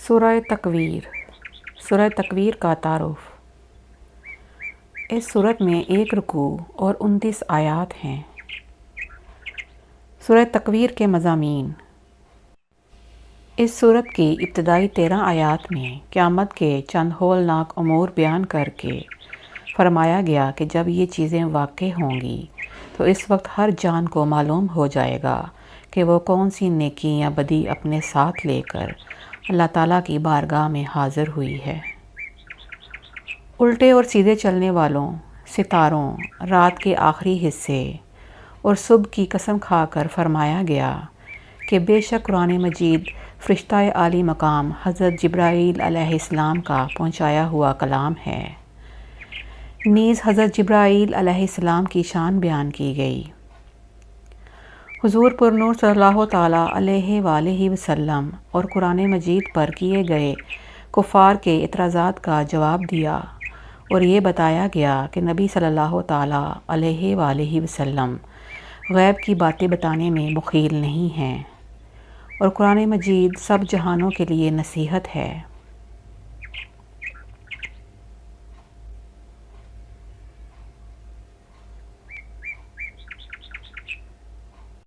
سورہ تکویر۔ سورہ تکویر کا تعارف۔ اس سورت میں 1 رکوع اور 29 آیات ہیں۔ سورہ تکویر کے مضامین۔ اس سورت کی ابتدائی 13 آیات میں قیامت کے چند ہولناک امور بیان کر کے فرمایا گیا کہ جب یہ چیزیں واقع ہوں گی تو اس وقت ہر جان کو معلوم ہو جائے گا کہ وہ کون سی نیکی یا بدی اپنے ساتھ لے کر اللہ تعالیٰ کی بارگاہ میں حاضر ہوئی ہے۔ الٹے اور سیدھے چلنے والوں، ستاروں، رات کے آخری حصے اور صبح کی قسم کھا کر فرمایا گیا کہ بے شک قرآن مجید فرشتہ عالی مقام حضرت جبرائیل علیہ السلام کا پہنچایا ہوا کلام ہے۔ نیز حضرت جبرائیل علیہ السلام کی شان بیان کی گئی۔ حضور پر نور صلی اللہ تعالیٰ علیہ وآلہ وسلم اور قرآن مجید پر کیے گئے کفار کے اعتراضات کا جواب دیا اور یہ بتایا گیا کہ نبی صلی اللہ تعالیٰ علیہ وآلہ وسلم غیب کی باتیں بتانے میں بخیل نہیں ہیں اور قرآن مجید سب جہانوں کے لیے نصیحت ہے۔